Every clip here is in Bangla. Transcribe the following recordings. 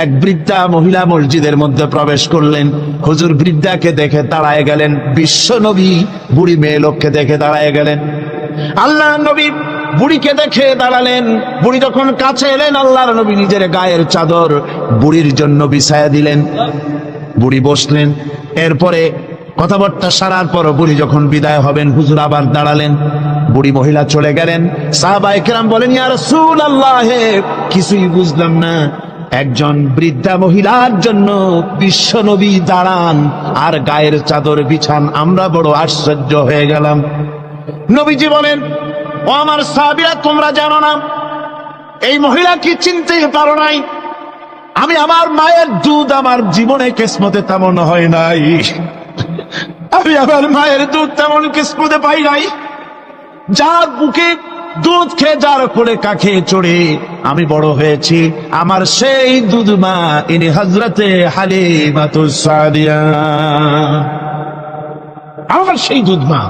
এক বৃদ্ধা মহিলা মসজিদের মধ্যে প্রবেশ করলেন। হুজুর বৃদ্ধাকে দেখে দাঁড়ায় গেলেন, বিশ্ব নবী বুড়ি মেয়ে লোককে দেখে দাঁড়ায় গেলেন। আল্লাহ নবী বুড়িকে দেখে দাঁড়ালেন। বুড়ি যখন কাছে এলেন, আল্লাহর নবী নিজের গায়ের চাদর বুড়ির জন্য বিছায়া দিলেন। বুড়ি বসলেন। এরপরে কথাবার্তা সারার পর বুড়ি যখন বিদায় হবেন, হুজুর আবার দাঁড়ালেন। বুড়ি মহিলা চলে গেলেন। সাহাবায়ে কেরাম বলেন, ইয়া রাসূলুল্লাহ, কিছুই বুঝলাম না, একজন বৃদ্ধা মহিলার জন্য বিশ্ব নবী দাঁড়ান আর গায়ের চাদর বিছান, আমরা বড় আশ্চর্য হয়ে গেলাম। নবীজি বলেন, ও আমার সাহাবীরা, তোমরা জানো না এই মহিলা কি চিনতে পারো নাই? আমি আমার মায়ের দুধ আমার জীবনে কিসমতে তেমন হয় নাই, আমি আমার মায়ের দুধ তেমন কিসমতে পাই নাই। যার বুকে দুধ খেয়ে, যার কোলে কাখে চড়ে আমি বড় হয়েছি, আমার সেই দুধ মা, ইনি হযরতে হালিমাতুস সাদিয়া, আমার সেই দুধ মা।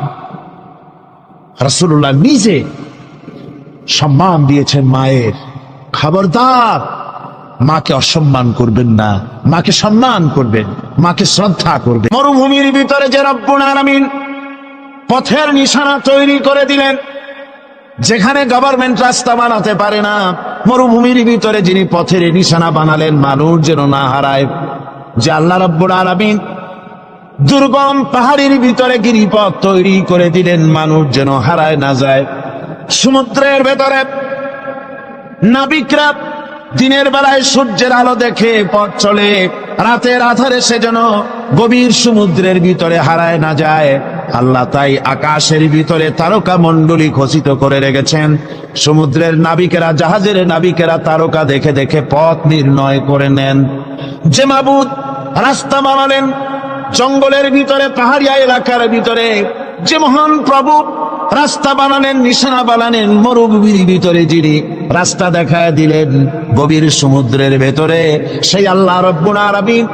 রাসূলুল্লাহ নিজে সম্মান দিয়েছেন মায়ের। খবরদার, মাকে অসম্মান করবেন না, মাকে সম্মান করবেন, মাকে শ্রদ্ধা করবেন। মরুভূমির ভিতরে যে রব্বুল আলামিন পথের নিশানা তৈরি করে দিলেন, যেখানে গভর্নমেন্ট রাস্তা বানাতে পারে না, মরুভূমির ভিতরে যিনি পথের নিশানা বানালেন মানুষ যেন না হারায়, যে আল্লাহ রব্বুল আলামিন দুর্গম পাহাড়ের ভিতরে গিরিপথ তৈরি করে দিলেন মানুষ যেন হারায় না যায়। সমুদ্রের ভেতরে নাবিকরা দিনের বেলায় সূর্যের আলো দেখে পথ চলে, রাতের আধারে সে যেন গভীর সমুদ্রের ভিতরে হারায় না যায়। আল্লাহ তাই আকাশের ভিতরে তারকা মণ্ডলী খচিত করে রেখেছেন। সমুদ্রের নাবিকেরা, জাহাজের নাবিকেরা তারকা দেখে দেখে পথ নির্ণয় করে নেন। যে মাবুদ রাস্তা বানালেন জঙ্গলের ভিতরে, পাহাড়িয়া এলাকার ভিতরে, যে মহান প্রভু রাস্তা বানালেন, নিশানা বানালেন মরুভূমির ভিতরে, যিনি রাস্তা দেখায় দিলেন গভীর সমুদ্রের ভেতরে, সেই আল্লাহ রব্বুল আলামিন।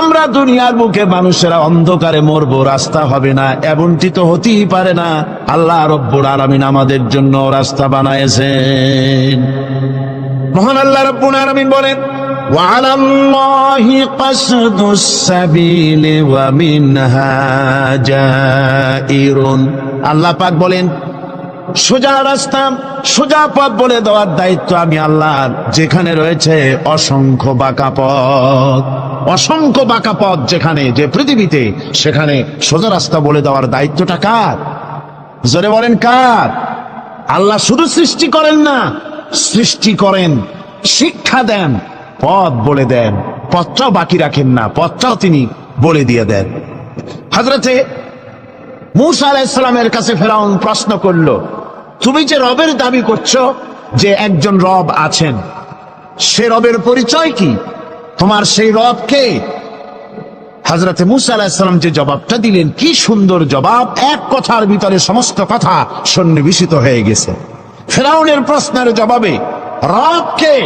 আমরা দুনিয়ার মুখে মানুষেরা অন্ধকারে মরবো, রাস্তা হবে না, এমনটি তো হতেই পারে না। আল্লাহ রব্বুল আলামিন আমাদের জন্য রাস্তা বানায়েছেন। মহান আল্লাহ রব্বুল আলামিন বলেন, وعلى الله قصد السبيل ومنها جائر। আল্লাহ পাক বলেন, সোজা রাস্তা, সোজা পথ বলে দেওয়ার দায়িত্ব আমি আল্লাহর। যেখানে রয়েছে অসংখ্য বাঁকা পথ, অসংখ্য বাঁকা পথ যেখানে, যে পৃথিবীতে, সেখানে সোজা রাস্তা বলে দেওয়ার দায়িত্বটা কার? জোরে বলেন কার? আল্লাহ শুধু সৃষ্টি করেন না, সৃষ্টি করেন, শিক্ষা দেন, পথ বলে দেন, পথটাও বাকি রাখেন না, পথটাও তিনি বলে দিয়ে দেন। হযরতে মূসা আলাইহিস সালামের কাছে ফেরাউন প্রশ্ন করল, তুমি যে রবের দাবি করছো, যে একজন রব আছেন, সে রবের পরিচয় কি? তোমার সেই রব কে? হযরতে মূসা আলাইহিস সালাম যে জবাবটা দিলেন, কি সুন্দর জবাব! এক কথার ভিতরে সমস্ত কথা সন্নিবেশিত হয়ে গেছে। ফেরাউনের প্রশ্নের জবাবে রব কে,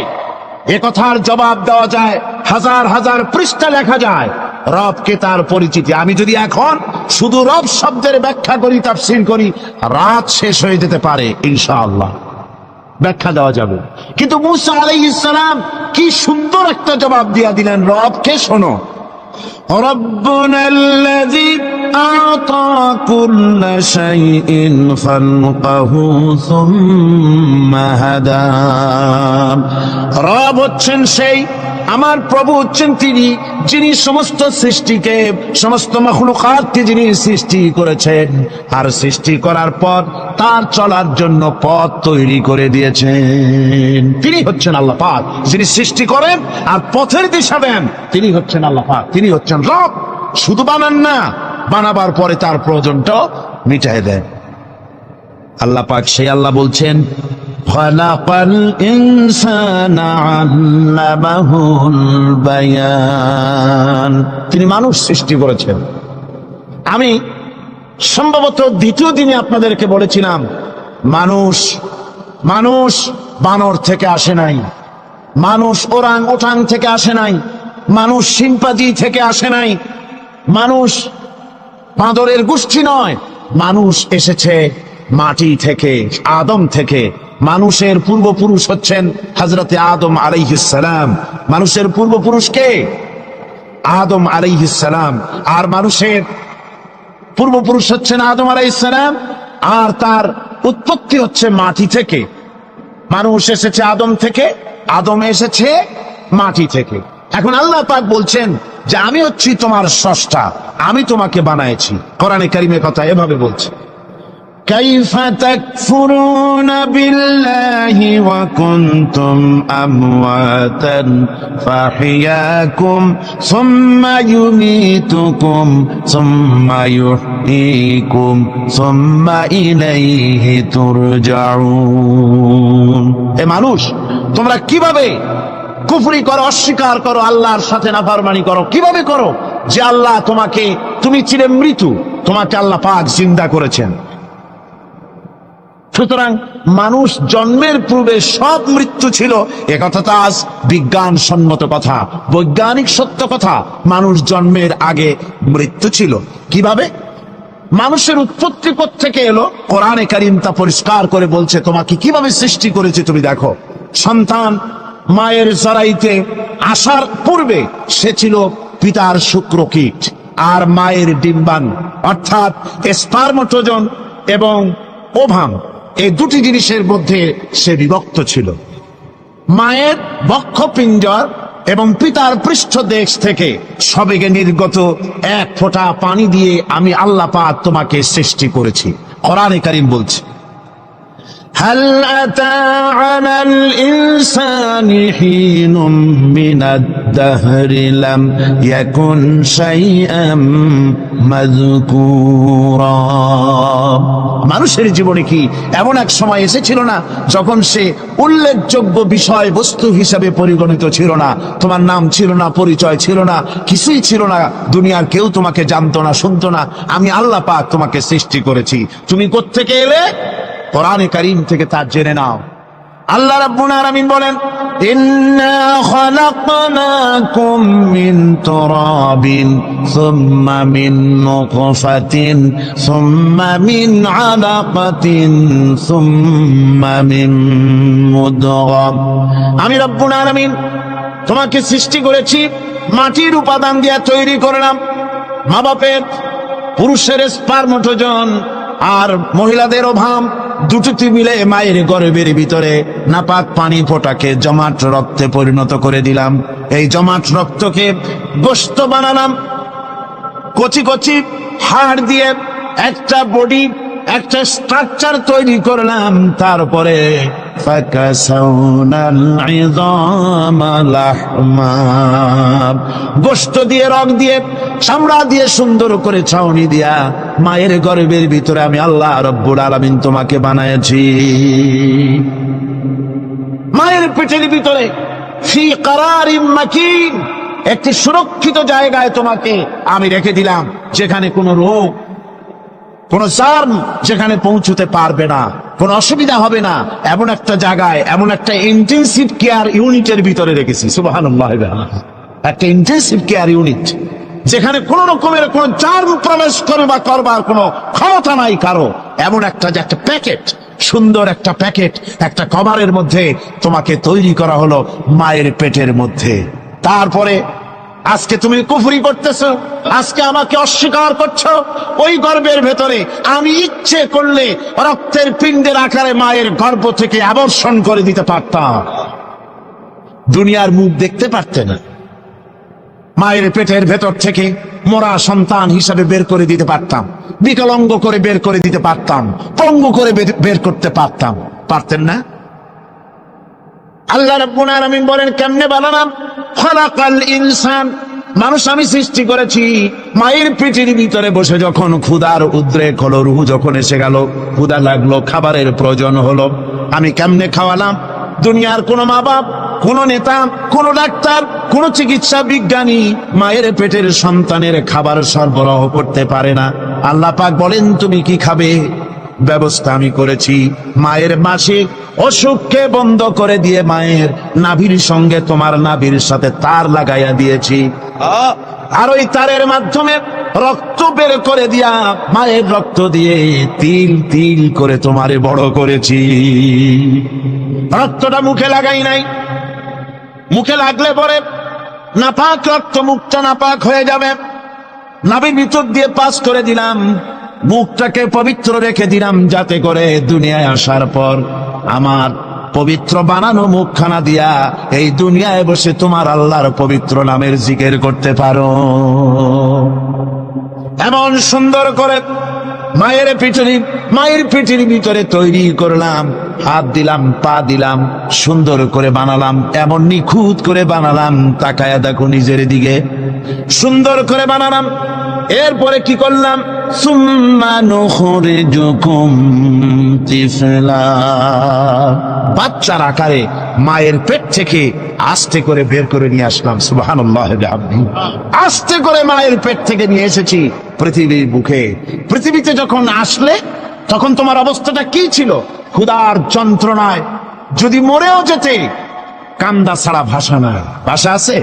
এ কথার জবাব দেওয়া যায়, হাজার হাজার পৃষ্ঠা লেখা যায়। রবকে, তার পরিচিতি। আমি যদি এখন শুধু রব শব্দের ব্যাখ্যা করি, তাফসীর করি, রাত শেষ হয়ে যেতে পারে, ইনশাআল্লাহ ব্যাখ্যা দেওয়া যাবে। কিন্তু মূসা আলাইহিস সালাম কি সুন্দর একটা জবাব দিয়া দিলেন, রবকে শোনো। রব্বুনাল্লাযী আ'তা কুল্লা শাইইন খালকাহু সুম্মা হাদা। রব হচ্ছেন সেই, আমার প্রভু হচ্ছেন তিনি, যিনি সমস্ত সৃষ্টিকে, সমস্ত মাখলুকাতকে যিনি সৃষ্টি করেছেন, আর সৃষ্টি করার পর তার চলার জন্য পথ তৈরি করে দিয়েছেন। তিনি হচ্ছেন আল্লাহ পাক, যিনি সৃষ্টি করেন আর পথের দিশা দেন। তিনি হচ্ছেন আল্লাহ পাক, তিনি হচ্ছেন রব। শুধু বানান না, বানাবার পরে তার প্রয়োজনটাও মিটায় দেন। আল্লাহ পাক সেই আল্লাহ বলছেন, খালাকাল ইনসানা আল্লামাহুল বায়ান। তিনি মানুষ সৃষ্টি করেছেন। আমি সম্ভবত দ্বিতীয় দিনে আপনাদেরকে বলেছিলাম, মানুষ বানর থেকে আসে নাই, মানুষ ওরাং ওটাং থেকে আসে নাই, মানুষ শিম্পাঞ্জি থেকে আসে নাই, মানুষ বাঁদরের গোষ্ঠী নয়, মানুষ এসেছে মাটি থেকে, আদম থেকে। মানুষের পূর্বপুরুষ হচ্ছেন হযরতে আদম আলাইহিস সালাম। মানুষের পূর্বপুরুষ কে? আদম আলাইহিস সালাম। আর মানুষের পূর্বপুরুষ হচ্ছেন আদম আলাইহিস সালাম, আর তার উৎপত্তি হচ্ছে মাটি থেকে। মানুষ এসেছে আদম থেকে, আদম এসেছে মাটি থেকে। এখন আল্লাহ পাক বলছেন যে আমি হচ্ছি তোমার স্রষ্টা, আমি তোমাকে বানাইছি। কোরআনে কারীমে কথা এভাবে বলছে, কাইফা তাকফুরুনা বিল্লাহি ওয়া কুনতুম আমওয়াতান ফাহিয়াকুম সুম্মা ইউমীতুকুম সুম্মা ইউহয়ীকুম সুম্মা ইলাইহি তুরজাউন। এ মানুষ, তোমরা কিভাবে কুফরি করো, অস্বীকার করো, আল্লাহর সাথে নাফরমানি করো? কিভাবে করো যে আল্লাহ তোমাকে, তুমি ছিলে মৃত্যু, তোমাকে আল্লাহ পাক জিন্দা করেছেন। সুতরাং মানুষ জন্মের পূর্বে সব মৃত্যু ছিল, একথা তো আজ বিজ্ঞান সম্মত কথা, বৈজ্ঞানিক সত্য কথা। মানুষ জন্মের আগে মৃত্যু ছিল। কিভাবে? মানুষের উৎপত্তি কোত্থেকে এলো? কোরআনে কারীম তা পরিষ্কার করে বলছে। তোমাকে কিভাবে সৃষ্টি করেছে তুমি দেখো। সন্তান মায়ের জরাইতে আসার পূর্বে সে ছিল পিতার শুক্রকীট আর মায়ের ডিম্বাণু, অর্থাৎ স্পার্মটোজন এবং ওভাম, এই দুটি জিনিসের মধ্যে সে বিভক্ত ছিল। মায়ের বক্ষপিঞ্জর এবং পিতার পৃষ্ঠদেশ থেকে সবেগে নির্গত এক ফোঁটা পানি দিয়ে আমি আল্লাহ পাক তোমাকে সৃষ্টি করেছি। কোরআনে কারীম বলছে, হাল আতা আলাল ইনসানি হিনুম মিনাদ দাহরি লাম ইয়াকুন শাইআম মাযকুরা। মানুষের জীবনে কি এমন এক সময় এসেছিল না যখন সে উল্লেখযোগ্য বিষয় বস্তু হিসাবে পরিগণিত ছিল না? তোমার নাম ছিল না, পরিচয় ছিল না, কিছুই ছিল না, দুনিয়ার কেউ তোমাকে জানতো না, শুনতো না। আমি আল্লাহ পাক তোমাকে সৃষ্টি করেছি। তুমি কোত্থেকে এলে? কোরআনে কারীম থেকে তা জেনে নাও। আল্লাহ রাব্বুল আলামিন বলেন, ইন্না খালাকনাকুম মিন তুরাবিন সুম্মা মিন নুতফাতিন সুম্মা মিন আলাকাতিন সুম্মা মিন মুদগা। আমি রাব্বুল আলামিন তোমাকে সৃষ্টি করেছি, মাটির উপাদান দিয়ে তৈরি করলাম। মা বাপের, পুরুষের স্পার্মটোজন আর মহিলাদের ওভাম দুটি মিলে মায়ের গর্ভের ভিতরে নাপাক পানি ফোঁটাকে জমাট রক্তে পরিণত করে দিলাম। এই জমাট রক্তকে গোশত বানালাম, কচি কচি হাড় দিয়ে একটা বডি, একটা স্ট্রাকচার তৈরি করলাম। তারপরে গোশত দিয়ে, রগ দিয়ে, চামড়া দিয়ে সুন্দর করে ছাউনি দিয়া মায়ের গর্ভের ভিতরে আমি আল্লাহ রব্বুল আলামিন তোমাকে বানাইছি। মায়ের পেটের ভিতরে ফি কারারিম মাকিন, একটি সুরক্ষিত জায়গায় তোমাকে আমি রেখে দিলাম, যেখানে কোনো রোগ, কোন জার্ম যেখানে পৌঁছতে পারবে না, কোনো অসুবিধা হবে না। এমন একটা জায়গায়, এমন একটা ইন্টেনসিভ কেয়ার ইউনিটের ভিতরে রেখেছি। সুবহানাল্লাহ। একটা ইন্টেনসিভ কেয়ার ইউনিট যেখানে কোন রকমের কোন জার্ম প্রবেশ করবার কোনো ক্ষমতা নাই কারো। এমন একটা যে একটা প্যাকেট, সুন্দর একটা প্যাকেট, একটা কভারের মধ্যে তোমাকে তৈরি করা হলো মায়ের পেটের মধ্যে। তারপরে আজকে তুমি কুফরি করতেছো, আজকে আমাকে অস্বীকার করছো। ওই গর্ভের ভেতরে আমি ইচ্ছে করলে রক্তের পিণ্ডের আকারে মায়ের গর্ভ থেকে আবর্ষণ করে দিতে পারতাম, দুনিয়ার মুখ দেখতে পারতে না। মায়ের পেটের ভেতর থেকে মরা সন্তান হিসাবে বের করে দিতে পারতাম, বিকলাঙ্গ করে বের করে দিতে পারতাম, পঙ্গু করে বের করতে পারতাম। পারতেন না? আল্লাহ রাব্বুল আলামিন বলেন, কেমনে বানালাম? খালাকাল ইনসান, মানুষ আমি সৃষ্টি করেছি মায়ের পেটের ভিতরে বসে। যখন ক্ষুধার উদ্রেক হলো, রুহ যখন এসে গেল, ক্ষুধা লাগলো, খাবারের প্রয়োজন হলো, আমি কেমনে খাওয়ালাম? দুনিয়ার কোন মা বাপ, কোন নেতা, কোন ডাক্তার, কোন চিকিৎসা বিজ্ঞানী মায়ের পেটের সন্তানের খাবার সরবরাহ করতে পারে না। আল্লাহ পাক বলেন, তুমি কি খাবে? ব্যবস্থা আমি করেছি। মায়ের মাসিক অসুখকে বন্ধ করে দিয়ে মায়ের নাভির সঙ্গে তোমার নাভির সাথে তার লাগাইয়া দিয়েছি। আর ওই তারের মাধ্যমে রক্ত বের করে দিয়া, মায়ের রক্ত দিয়ে তিল তিল করে তোমারে বড় করেছি। রক্তটা মুখে লাগাই নাই, মুখে লাগলে পরে নাপাক রক্ত, মুখটা নাপাক হয়ে যাবে। নাভির ভিতর দিয়ে পাস করে দিলাম, মুখটাকে পবিত্র রেখে দিলাম, যাতে করে দুনিয়ায় আসার পর আমার পবিত্র বানানো মুখখানা দিয়া এই দুনিয়ায় বসে তোমার আল্লাহর পবিত্র নামের জিকির করতে পারো। এমন সুন্দর করে মায়ের পিঠের ভিতরে তৈরি করলাম, হাত দিলাম, পা দিলাম, সুন্দর করে বানালাম, এমন নিখুঁত করে বানালাম, তাকায়া দেখো নিজের দিকে, সুন্দর করে বানালাম। এরপরে কি করলাম? সুম্মা নুখরিজুকুম তিফলা, বাচ্চার আকারে মায়ের পেট থেকে আস্তে করে বের করে নিয়ে আসলাম। সুবহানাল্লাহ, আস্তে করে মায়ের পেট থেকে নিয়ে এসেছি পৃথিবীর বুকে। পৃথিবীতে যখন আসলে তখন তোমার অবস্থাটা কি ছিল? ক্ষুধার যন্ত্রণায় যদি মরেও যেতে, কান্দা ছাড়া ভাষা নাই। ভাষা আছে?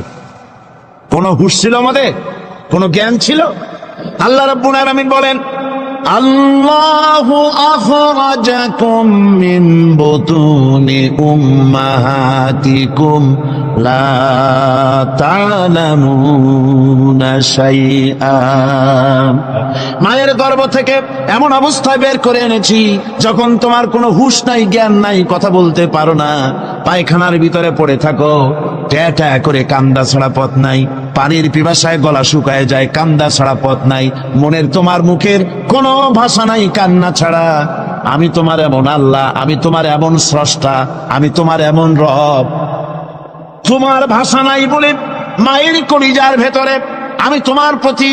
কোনো হুঁশ ছিল আমাদের? কোনো জ্ঞান ছিল? আল্লাহ রাব্বুল আলামিন বলেন, আল্লাহু আখরাজাকুম মিন বুতুনি উম্মাহাতিকুম লা তা'লামুনা শাইআ, মায়ের গর্ভ থেকে এমন অবস্থায় বের করে এনেছি যখন তোমার কোনো হুঁশ নাই, জ্ঞান নাই, কথা বলতে পারো না, পায়খানার ভিতরে পড়ে থাকো, ট্যাঁ করে, কান্দা ছাড়া পথ নাই, পানির পিপাসায় গলা শুকায় যায়, কান্দা ছাড়া পথ নাই, মনের তোমার মুখের কোনো ভাষা নাই কান্না ছাড়া। আমি তোমার এমন আল্লাহ, আমি তোমার এমন স্রষ্টা, আমি তোমার এমন রব, তোমার ভাষা নাই বলে মায়ের কলিজার ভেতরে আমি তোমার প্রতি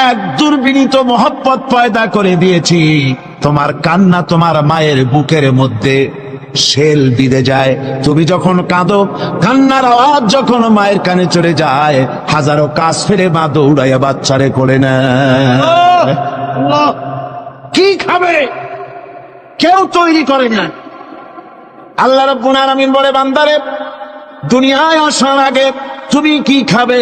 এক দুর্বিনীত মহব্বত পয়দা করে দিয়েছি। তোমার কান্না তোমার মায়ের বুকের মধ্যে শেল বিঁধে যায়। তুমি যখন কাঁদো, কান্নার আওয়াজ যখন মায়ের কানে চলে যায়, হাজারো কাজ ফেলে মা দৌড়াইয়া বাচ্চারে করে না। কি খাবে কেউ তৈরি করে না। আল্লাহ রাব্বুল আলামিন বলে, বান্দারে, দুনিয়ায় আসার আগে তুমি কি খাবে,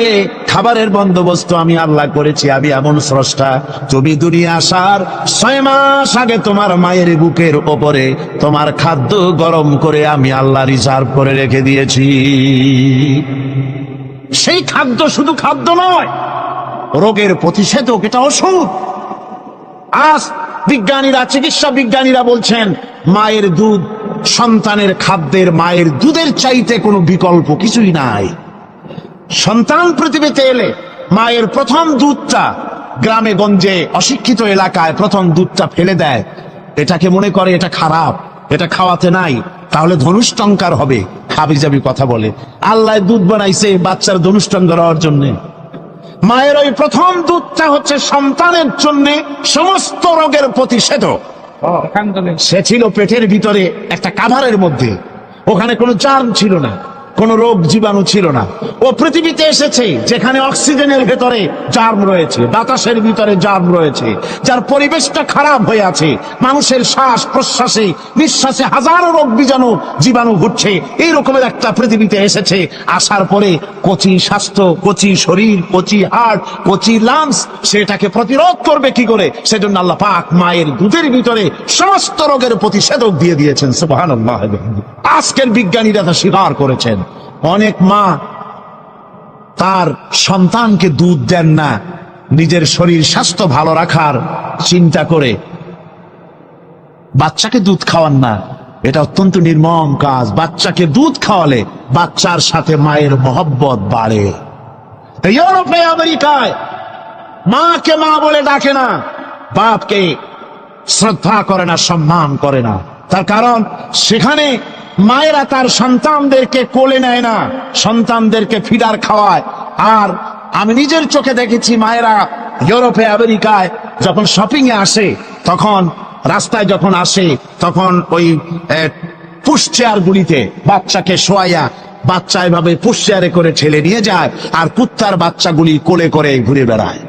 খাবারের বন্দোবস্ত আমি আল্লাহ করেছি, আমি এমন স্রষ্টা। তুমি দুনিয়া আসার 6 মাস আগে তোমার মায়ের বুকের ওপরে তোমার খাদ্য গরম করে আমি আল্লাহ রিজার্ভ করে রেখে দিয়েছি। সেই খাদ্য শুধু খাদ্য নয়, রোগের প্রতিষেধক, এটা ওষুধ। আজ বিজ্ঞানীরা, চিকিৎসা বিজ্ঞানীরা বলছেন, মায়ের দুধ সন্তানের খাদ্যের, মায়ের দুধের চাইতে কোনো বিকল্প কিছুই নাই। সন্তান পৃথিবীতে এলে মায়ের প্রথম দুধটা, গ্রামে গঞ্জে অশিক্ষিত এলাকায় প্রথম দুধটা ফেলে দেয়, এটাকে মনে করে এটা খারাপ, এটা খাওয়াতে নাই, তাহলে ধনুষ্টঙ্কার হবে, হাবিজাবি কথা বলে। আল্লাহ দুধ বানাইছে বাচ্চার ধনুষ্টঙ্কার হওয়ার জন্যে। মায়ের ওই প্রথম দুধটা হচ্ছে সন্তানের জন্য সমস্ত রোগের প্রতিষেধক। সে ছিল পেটের ভিতরে একটা কাভারের মধ্যে, ওখানে কোনো জার্ম ছিল না, কোন রোগ জীবাণু ছিল না। ও পৃথিবীতে এসেছে যেখানে অক্সিজেনের ভেতরে জার্ম রয়েছে, বাতাসের ভিতরে জার্ম রয়েছে, যার পরিবেশটা খারাপ হয়ে আছে, মানুষের শ্বাস প্রশ্বাসে নিঃশ্বাসে হাজারো রোগ বীজাণু জীবাণু ঘুরছে। এই রকমের একটা পৃথিবীতে এসেছে। আসার পরে কচি স্বাস্থ্য, কচি শরীর, কচি হার্ট, কচি লাংস, সেটাকে প্রতিরোধ করবে কি করে? সেজন্য আল্লাহ পাক মায়ের দুধের ভিতরে সমস্ত রোগের প্রতিষেধক দিয়ে দিয়েছেন। সুবহানাল্লাহ। আজকের বিজ্ঞানীরা তা স্বীকার করেছেন। অনেক মা তার সন্তানকে দুধ দেন না, নিজের শরীর স্বাস্থ্য ভালো রাখার চিন্তা করে বাচ্চাকে দুধ খাওয়ান না। এটা অত্যন্ত নির্মম কাজ। বাচ্চাকে দুধ খাওয়ালে বাচ্চার সাথে মায়ের মহব্বত বাড়ে। ইউরোপে, আমেরিকায় মাকে মা বলে ডাকে না, বাপকে শ্রদ্ধা করে না, সম্মান করে না। তার কারণ সেখানে মায়েরা তার সন্তানদেরকে কোলে নেয় না, সন্তানদেরকে ফিডার খাওয়ায়। আর আমি নিজের চোখে দেখেছি, মায়েরা ইউরোপে, আমেরিকায় যখন শপিং এ আসে, তখন রাস্তায় যখন আসে, তখন ওই পুশ চেয়ার গুলিতে বাচ্চাকে শোয়াইয়া, বাচ্চা এভাবে পুশ চেয়ারে করে ঠেলে নিয়ে যায়, আর কুত্তার বাচ্চাগুলি কোলে করে ঘুরে বেড়ায়।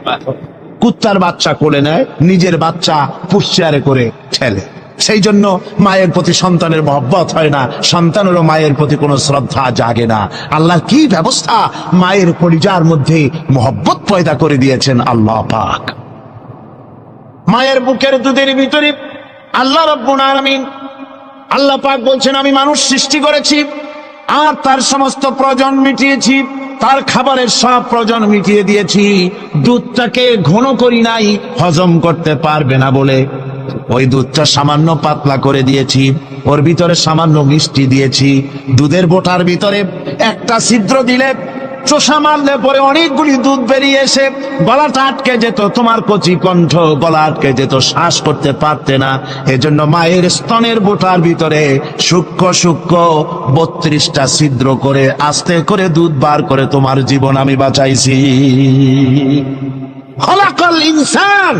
কুত্তার বাচ্চা কোলে নেয়, নিজের বাচ্চা পুশ চেয়ারে করে ঠেলে। সেই জন্য মায়ের প্রতি সন্তানের মহব্বত হয় না, সন্তানেরও মায়ের প্রতি কোনো শ্রদ্ধা জাগে না। আল্লাহ কি ব্যবস্থা মায়ের কলিজার মধ্যে মহব্বত পয়দা করে দিয়েছেন আল্লাহ পাক। মায়ের বুকের দুধের ভিতরে আল্লাহ রাব্বুল আলামিন, আল্লাহ পাক বলছেন, আমি মানুষ সৃষ্টি করেছি আর তার সমস্ত প্রয়োজন মিটিয়েছি, তার খাবারের সব প্রয়োজন মিটিয়ে দিয়েছি। দুধটাকে ঘন করি নাই হজম করতে পারবে না বলে, ওই দুধটা সামান্য পাতলা করে দিয়েছি, ওর ভিতরে সামান্য মিষ্টি দিয়েছি। দুধের বোটার ভিতরে একটা ছিদ্র দিলে, চোষা মারলে পরে অনেকগুলি দুধ বেরিয়ে এসে গলাটা আটকে যেত, তোমার কচি কণ্ঠ গলা আটকে যেত, শ্বাস করতে পারতে না। এজন্য মায়ের স্তনের বোটার ভিতরে সূক্ষ্ম সূক্ষ্ম 32টা ছিদ্র করে আস্তে করে দুধ বার করে তোমার জীবন আমি বাঁচাইছি। খলাকাল ইনসান,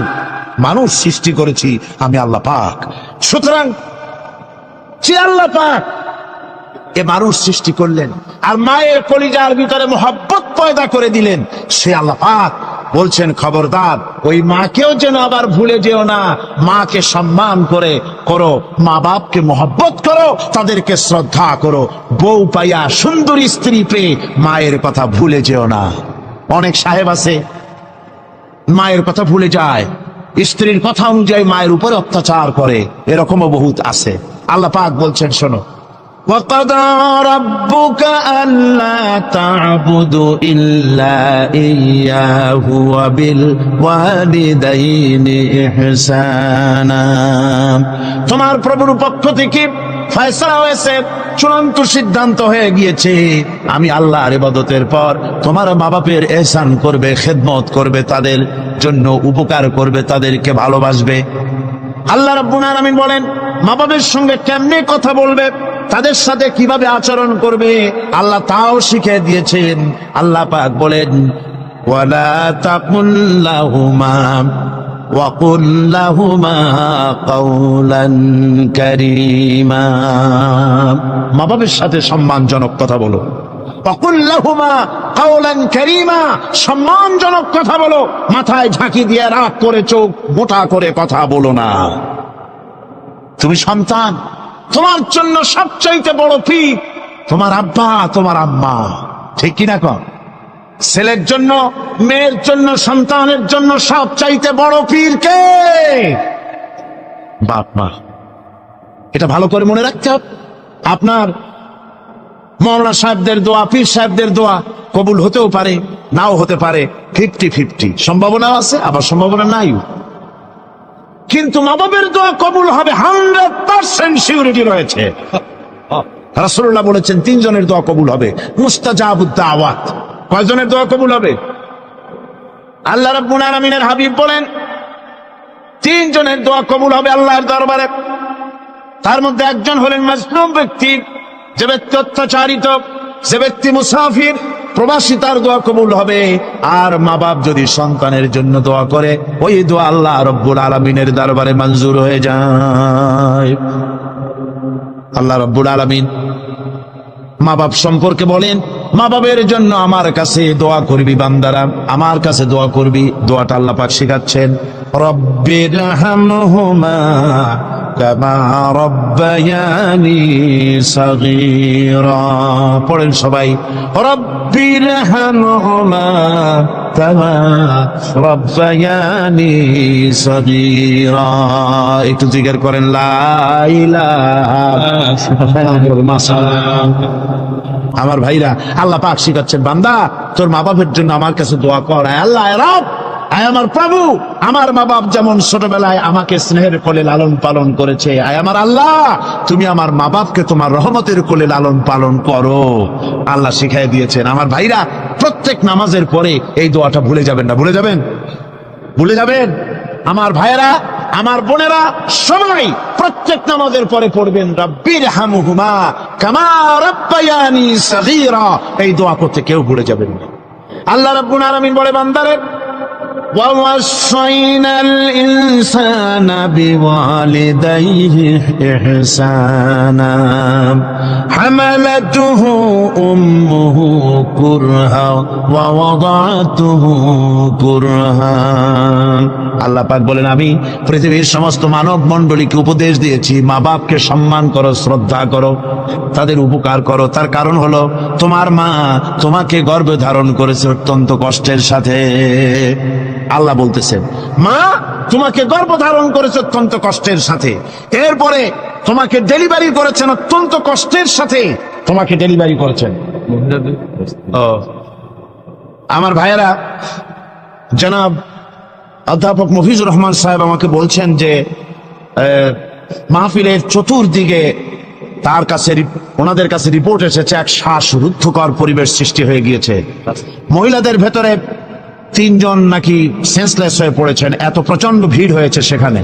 মানুষ সৃষ্টি করেছি আমি আল্লাহ পাক। সুতরাং যে আল্লাহ পাক এ মানুষ সৃষ্টি করলেন আর মায়ের কলিজার ভিতরে মহব্বত পয়দা করে দিলেন, সে আল্লাহ পাক বলছেন, খবরদার ওই মাকেও যেন আবার ভুলে যেও না। মাকে সম্মান করে করো, মা বাপকে মহব্বত করো, তাদেরকে শ্রদ্ধা করো। বউ পাইয়া সুন্দরী স্ত্রী পেয়ে মায়ের কথা ভুলে যেও না। অনেক সাহেব আছে মায়ের কথা ভুলে যায়, স্ত্রীর কথা অনুযায়ী মায়ের উপরে অত্যাচার করে, এরকমও বহুত আছে। আল্লাহ পাক বলছেন, শোনো, وَقَضَى رَبُّكَ أَلَّا تَعْبُدُوا إِلَّا إِيَّاهُ وَبِالْوَالِدَيْنِ إِحْسَانًا। তোমার প্রভুর পক্ষ থেকে ফয়সালা হয়েছে, চূড়ান্ত সিদ্ধান্ত হয়ে গিয়েছে, আমি আল্লাহর ইবাদতের পর তোমার মা বাপের ইহসান করবে, খেদমত করবে, তাদের জন্য উপকার করবে, তাদেরকে ভালোবাসবে। আল্লাহ রাব্বুল আলামিন বলেন, মা বাবার সঙ্গে কেমনে কথা বলবে, তাদের সাথে কিভাবে আচরণ করবে, আল্লাহ তাও শিখিয়ে দিয়েছেন। আল্লাহ পাক বলেন, ওয়ালা তাকুল লাহুমা ওয়া কুল লাহুমা কাওলান কারীমা। মা বাবার সাথে সম্মানজনক কথা বলো। ওয়া কুল লাহুমা কাওলান কারীমা, সম্মানজনক কথা বলো। মাথায় ঝাঁকি দিয়ে রাগ করে চোখ মোটা করে কথা বলো না। তুমি সন্তান, তোমার জন্য সবচাইতে বড় পীর তোমার আব্বা, তোমার আম্মা, ঠিক কিনা কর? ছেলের জন্য, মেয়ের জন্য, সন্তানের জন্য সবচাইতে বড় পীর কে? বাপ মা। এটা ভালো করে মনে রাখতে হবে। আপনার মৌলানা সাহেবদের দোয়া, পীর সাহেবদের দোয়া কবুল হতেও পারে, নাও হতে পারে, 50-50 সম্ভাবনা আছে, আবার সম্ভাবনা নাই। কিন্তু মা বাবের দোয়া কবুল হবে 100% সিউরিটি রয়েছে। রাসূলুল্লাহ বলেছেন 3 জনের দোয়া কবুল হবে, মুস্তাজাবুদ দাওয়াত। কয়জনের দোয়া কবুল হবে? আল্লাহ রাব্বুল আলামিনের হাবিব বলেন 3 জনের দোয়া কবুল হবে আল্লাহর দরবারে। তার মধ্যে একজন হলেন মাজলুম ব্যক্তি, যে ব্যক্তি অত্যাচারিত, যে ব্যক্তি মুসাফির, প্রবাসী, তার দোয়া কবুল হবে। আর মা বাপ যদি সন্তানের জন্য দোয়া করে, ওই দোয়া আল্লাহ রব্বুল আলামিনের দরবারে মঞ্জুর হয়ে যায়। আল্লাহ রব্বুল আলামিন মা বাপ সম্পর্কে বলেন, মা বাবের জন্য আমার কাছে দোয়া করবি বান্দারা, আমার কাছে দোয়া করবি। দোয়াটা আল্লাহ পাক শেখাচ্ছেন, রব্বিরহামহুমা কামা রব্বায়ানি সাগীরা। পড়েন সবাই, রব্বিরহামহুমা কামা রব্বায়ানি সাগীরা। একটু জিকির করেন, লা ইলাহা ইল্লাল্লাহ। আমার ভাইরা, আল্লাহ পাক শিখাচ্ছেন, বান্দা তোর মা বাপের জন্য আমার কাছে দোয়া কর। আল্লাহ রব, আয় আমার প্রভু, আমার মা বাপ যেমন ছোটবেলায় আমাকে স্নেহের কোলে লালন পালন করেছে, আয় আমার আল্লাহ তুমি আমার মা বাপকে তোমার রহমতের কোলে লালন পালন করো। আল্লাহ শিখাই দিয়েছেন। আমার ভাইরা, প্রত্যেক নামাজের পরে এই দোয়াটা ভুলে যাবেন না। ভুলে যাবেন? ভুলে যাবেন? আমার ভাইরা, আমার বোনেরা, সবাই প্রত্যেক নামাজের পরে পড়বেন, রব্বিরহামহুমা কামা রব্বায়ানি সাগীরা। এই দোয়া করতে কেউ ভুলে যাবেন না। আল্লাহ রাব্বুল আলামিন বলে, বান্দারে, وَوَصَّيْنَا الْإِنسَانَ بِوَالِدَيْهِ إِحْسَانًا حَمَلَتْهُ أُمُّهُ كُرْهًا وَوَضَعَتْهُ كُرْهًا আল্লাহ পাক বলেন, আমি পৃথিবীর সমস্ত মানব মণ্ডলীকে উপদেশ দিয়েছি, মা বাপকে সম্মান করো, শ্রদ্ধা করো, তাদের উপকার করো। তার কারণ হলো তোমার মা তোমাকে গর্ভে ধারণ করেছে অত্যন্ত কষ্টের সাথে। আল্লাহ বলতেছেন, মা তোমাকে গর্ভ ধারণ করেছে অত্যন্ত কষ্টের সাথে, এরপরে তোমাকে ডেলিভারি করেছেন অত্যন্ত কষ্টের সাথে, তোমাকে ডেলিভারি করেছেন। ও আমার ভাইয়েরা, জনাব অধ্যাপক মফিজুর রহমান সাহেব আমাকে বলছেন যে মাহফিলের চতুর্দিকে ওনাদের কাছে রিপোর্ট এসেছে এক শ্বাসরুদ্ধকর পরিবেশ সৃষ্টি হয়ে গিয়েছে। মহিলাদের ভেতরে 3 জন নাকি সেন্সলেস হয়ে পড়েছেন, এত প্রচন্ড ভিড় হয়েছে সেখানে।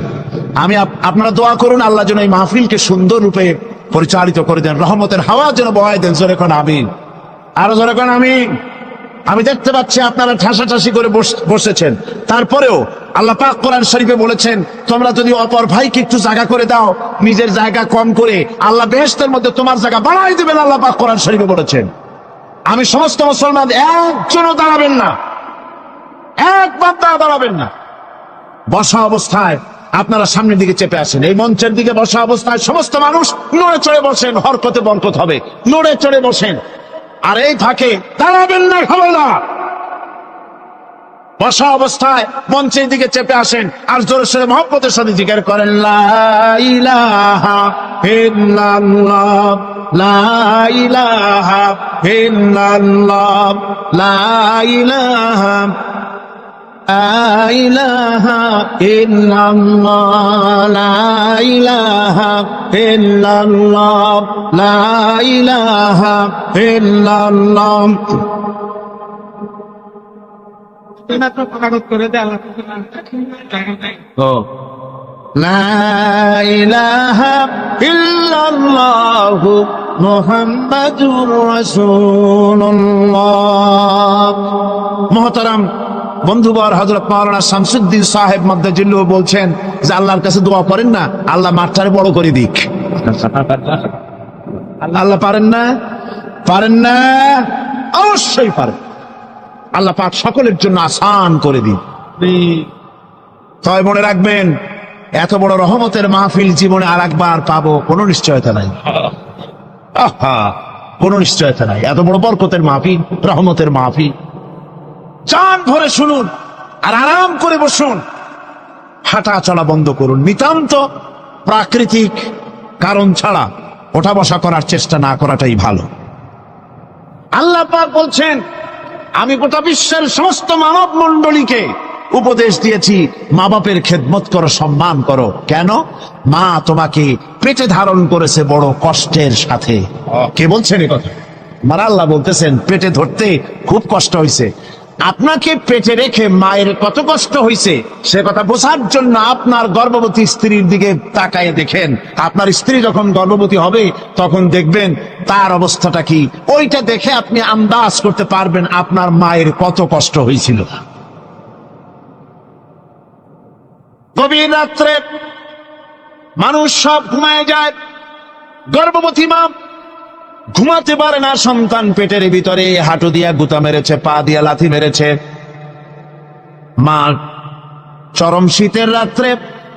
আপনারা দোয়া করুন আল্লাহ যেন এই মাহফিলকে সুন্দর রূপে পরিচালিত করে দেন, রহমতের হাওয়া যেন বহাই দেন। জোরে কোন আমিন, আরো জোরে কোন আমিন। আমি দেখতে পাচ্ছি আপনারা ঠাসাঠাসি করে বসেছেন, তারপরেও আল্লাহ পাক কোরআন শরীফে বলেছেন, তোমরা যদি অপর ভাইকে একটু জায়গা করে দাও, নিজের জায়গা কম করে, আল্লাহ বেহেশতের মধ্যে তোমার জায়গা বাড়াই দেবেন। আল্লাহ পাক কোরআন শরীফে বলেছেন। আমি সমস্ত মুসলমান একজনও দাঁড়াবেন না, একবার দাঁড়াবেন না। বসা অবস্থায় আপনারা সামনের দিকে চেপে আসেন, এই মঞ্চের দিকে বসা অবস্থায় সমস্ত মানুষ নড়ে চড়ে বসেন, হরকতে বরকত হবে, নড়ে চড়ে বসেন। আর এই ফাঁকে দাঁড়াবেন না, হবে না। বসা অবস্থায় মঞ্চের দিকে চেপে আসেন আর জোরে সোরে মহব্বতের সাথে জিকির করেন, লা ইলাহা ইল্লাল্লাহ, লা ইলাহা ইল্লাল্লাহ, লা ইলাহা ইলাহা ইল্লাল্লাহ, লা ইলাহা ইল্লাল্লাহ, লা ইলাহা ইল্লাল্লাহ। লা ইলাহা ইল্লাল্লাহু মুহাম্মাদুর রাসূলুল্লাহ। মুহতারাম বন্ধুবর, হযরত মাওলানা শামসুদ্দিন সাহেব মাদ্দাজিল্লাহ বলছেন যে আল্লাহর কাছে দোয়া করেন না, আল্লাহ মাঠটারে বড় করে দিক। আল্লাহ পারেন না? পারেন না? অবশ্যই পারেন। আল্লাহ পাক সকলের জন্য আসান করে দিন। তবে মনে রাখবেন, এত বড় রহমতের মাহফিল জীবনে আর একবার পাবো কোনো নিশ্চয়তা নাই। কোনো নিশ্চয়তা নাই। এত বড় বরকতের মাহফিল, রহমতের মাহফিল, চান ভরে শুনুন আর আরাম করে বসুন, হাঁটা চলা বন্ধ করুন। নিতান্ত প্রাকৃতিক কারণ ছাড়া ওঠা বসা করার চেষ্টা না করাটাই ভালো। আল্লাহ পাক বলছেন, আমি গোটা বিশ্বের সমস্ত মানব মণ্ডলীকে উপদেশ দিয়েছি, মা বাপের খেদমত করো, সম্মান করো। কেন? মা তোমাকে পেটে ধারণ করেছে বড় কষ্টের সাথে। কে বলছেন এই কথা? আমার আল্লাহ বলতেছেন, পেটে ধরতে খুব কষ্ট হয়েছে। আপনাকে পেটে রেখে মায়ের কত কষ্ট হয়েছে সে কথা বোঝার জন্য আপনার গর্ভবতী স্ত্রীর দিকে তাকায় দেখেন। আপনার স্ত্রী যখন গর্ভবতী হবে তখন দেখবেন তার অবস্থাটা কি, ওইটা দেখে আপনি আন্দাজ করতে পারবেন আপনার মায়ের কত কষ্ট হয়েছিল। গভীর রাত্রে মানুষ সব ঘুমায় যায়, গর্ভবতী মা ঘুমাতে পারে না। সন্তান পেটের ভিতরে হাঁটু দিয়া গুতা মেরেছে, পা দিয়া লাথি মেরেছে। মা চরম শীতের রাত্রে,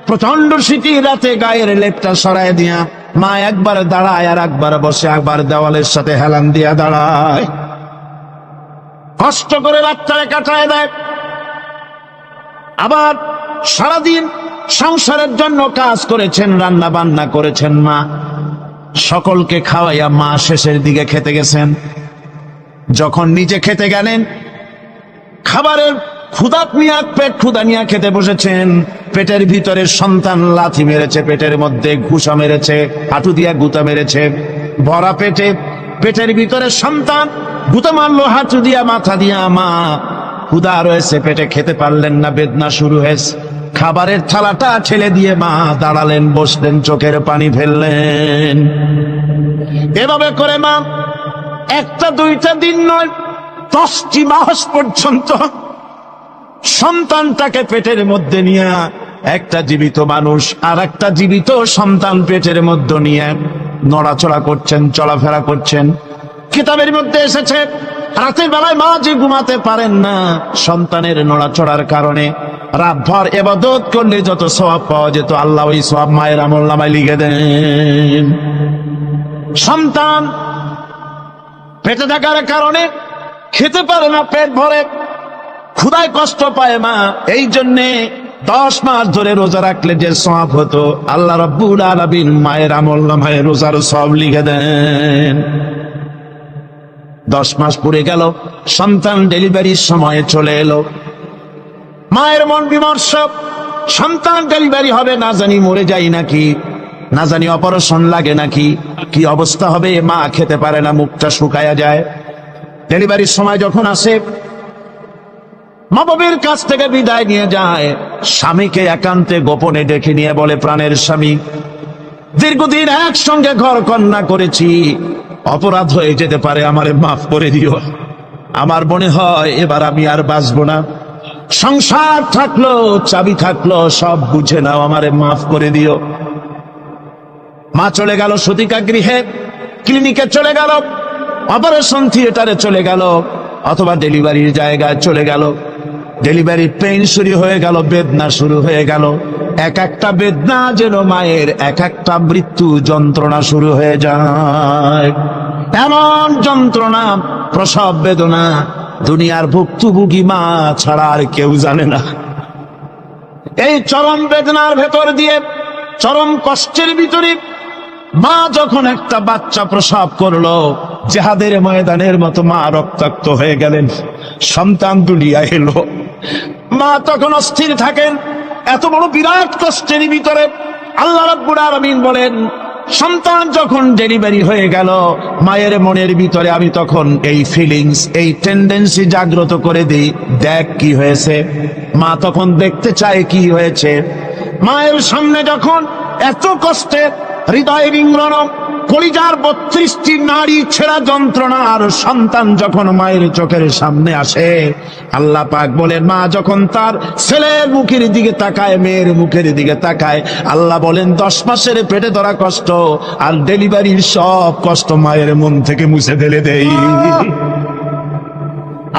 প্রচন্ড শীতের রাতে গায়ের লেপটা সরায় দিয়া মা একবার দাঁড়ায় আর একবার বসে, একবার দেওয়ালের সাথে হেলান দিয়া দাঁড়ায়, কষ্ট করে রাতটারে কাটায় দেয়। আবার সারাদিন সংসারের জন্য কাজ করেছেন, রান্না বান্না করেছেন মা, সকলকে খাওয়াইয়া মা শেষের দিকে খেতে গেছেন। যখন নিজে খেতে গেলেন, খাবারের ক্ষুধাত নিয়ে পেট ক্ষুধা নিয়ে খেতে বসেছেন, পেটের ভিতরে সন্তান লাথি মেরেছে, পেটের মধ্যে ঘুষা মেরেছে, হাঁটু দিয়া গুতা মেরেছে। ভরা পেটে, পেটের ভিতরে সন্তান গুতা মারলো হাঁটু দিয়া, মাথা দিয়া। মা ক্ষুধা রয়েছে, পেটে খেতে পারলেন না, বেদনা শুরু হয়েছে। খাবারের থালাটা ঠেলে দিয়ে মা দাঁড়ালেন, বসলেন, চোখের পানি ফেললেন। এভাবে করে মা একটা দুইটা দিন নয়, 10টি মাস পর্যন্ত সন্তানটাকে পেটের মধ্যে নিয়ে, একটা জীবিত মানুষ আর একটা জীবিত সন্তান পেটের মধ্যে নিয়ে নড়াচড়া করছেন, চলাফেরা করছেন। কিতাবের মধ্যে এসেছে, রাতের বেলায় মা যে ঘুমাতে পারেন না সন্তানের নড়াচড়ার কারণে, রাত ভর ইবাদত করলে যত সওয়াব পাওয়া যেত আল্লাহ ওই সওয়াব মায়ের আমলনামায় লিখে দেন। সন্তান পেটে থাকার কারণে খেতে পারে না, পেট ভরে ক্ষুধায় কষ্ট পায় মা, এই জন্যে 10 মাস ধরে রোজা রাখলে যে সওয়াব হতো আল্লাহ রাব্বুল আলামিন মায়ের আমলনামায় রোজার সওয়াব লিখে দেন। 10 মাস পুরে গেল, সন্তান ডেলিভারির সময়ে চলে এলো, মায়ের মন বিমর্ষ, সন্তান ডেলিভারি হবে, না জানি মরে যাই নাকি, না জানি অপারেশন লাগে নাকি, কি অবস্থা হবে। মা খেতে পারে না, মুখটা শুকায়া যায়। ডেলিভারির সময় যখন আসে, মা বাবার কাছ থেকে বিদায় নিয়ে যায়, স্বামীকে একান্তে গোপনে ডেকে নিয়ে বলে, প্রাণের স্বামী, দীর্ঘদিন একসঙ্গে ঘর কন্যা করেছি, অপরাধ হয়ে যেতে পারে, আমারে মাফ করে দিও। আমার মনে হয় এবার আমি আর বাঁচবো না, সংসার থাকলো চাবি থাকলো সব বুঝে নাও, আমারে মাফ করে দিও। মা চলে গেল সতিকা গৃহে, ক্লিনিকে চলে গেল, অপারেশন থিয়েটারে চলে গেল, অথবা ডেলিভারির জায়গায় চলে গেল। ডেলিভারি পেইন শুরু হয়ে গেল, বেদনা শুরু হয়ে গেল। এক একটা বেদনা যেন মায়ের এক একটা মৃত্যু যন্ত্রণা শুরু হয়ে যায়। এমন যন্ত্রণা, প্রসব বেদনা দুনিয়ার ভুক্তভোগী মা ছাড়া আর কেউ জানে না। এই চরম বেদনার ভেতর দিয়ে, চরম কষ্টের ভিতরে মা যখন একটা বাচ্চা প্রসব করলো, জিহাদের ময়দানের মতো মা রক্তাক্ত হয়ে গেলেন, সন্তান দুনিয়ায় এলো। মা তখন অস্থির থাকেন, এত বড় বিরাট কষ্টের ভিতরে। আল্লাহ রাব্বুল আলামিন বলেন, সন্তান যখন ডেলিভারি হয়ে গেল, মায়ের মনের ভিতরে আমি তখন এই ফিলিংস, এই টেন্ডেন্সি জাগ্রত করে দিই, দেখ কি হয়েছে। মা তখন দেখতে চায় কি হয়েছে। মায়ের সামনে যখন এত কষ্টে হৃদয় বিঙ্গন, কলিজার 32টি নাড়ি ছেঁড়া যন্ত্রণা আর সন্তান যখন মায়ের চোখের সামনে আসে, আল্লাহ পাক বলেন, মা যখন তার ছেলের মুখের দিকে তাকায়, মেয়ের মুখের দিকে তাকায়, আল্লাহ বলেন 10 মাসের পেটে ধরা কষ্ট আর ডেলিভারির সব কষ্ট মায়ের মন থেকে মুছে ফেলে দেই।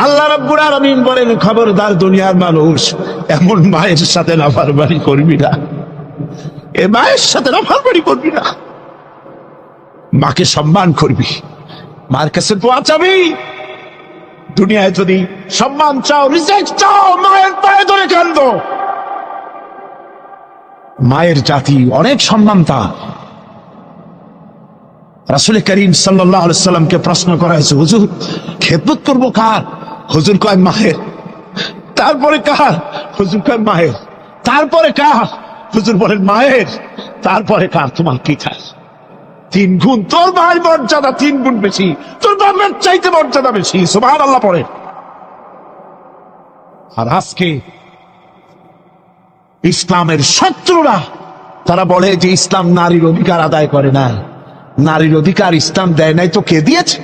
আল্লাহ রাব্বুল আলামিন বলেন, খবরদার দুনিয়ার মানুষ, এমন মায়ের সাথে নাফরমানি করবি না, এ মায়ের সাথে নাফরমানি করবি না, মাকে সম্মান করবি, মার কাছে দোয়া চাবি। দুনিয়ায় যদি সম্মান চাও, রিজেক্ট চাও, মায়ের পায়ে ধরে কাঁদো। মায়ের জাতি অনেক সম্মান তার। রাসূল করিম সাল্লাল্লাহু আলাইহি সাল্লামকে প্রশ্ন করা হয়েছে, হুজুর খেদমত করবো কার? হুজুর কয় মায়ের। তারপরে কার? হুজুর কয় মায়ের। তারপরে কার? হুজুর বলেন মায়ের। তারপরে কার? তোমার কি চাই? 3 গুণ। তোর মায়ের মর্যাদা 3 গুণ বেশি, তোর বাবার চাইতে মর্যাদা বেশি। সুবহানাল্লাহ পড়ে। আর আজকে ইসলামের শত্রুরা তারা বলে যে ইসলাম নারীর অধিকার আদায় করে না। নারীর অধিকার ইসলাম দেয় নাই তো কে দিয়েছে?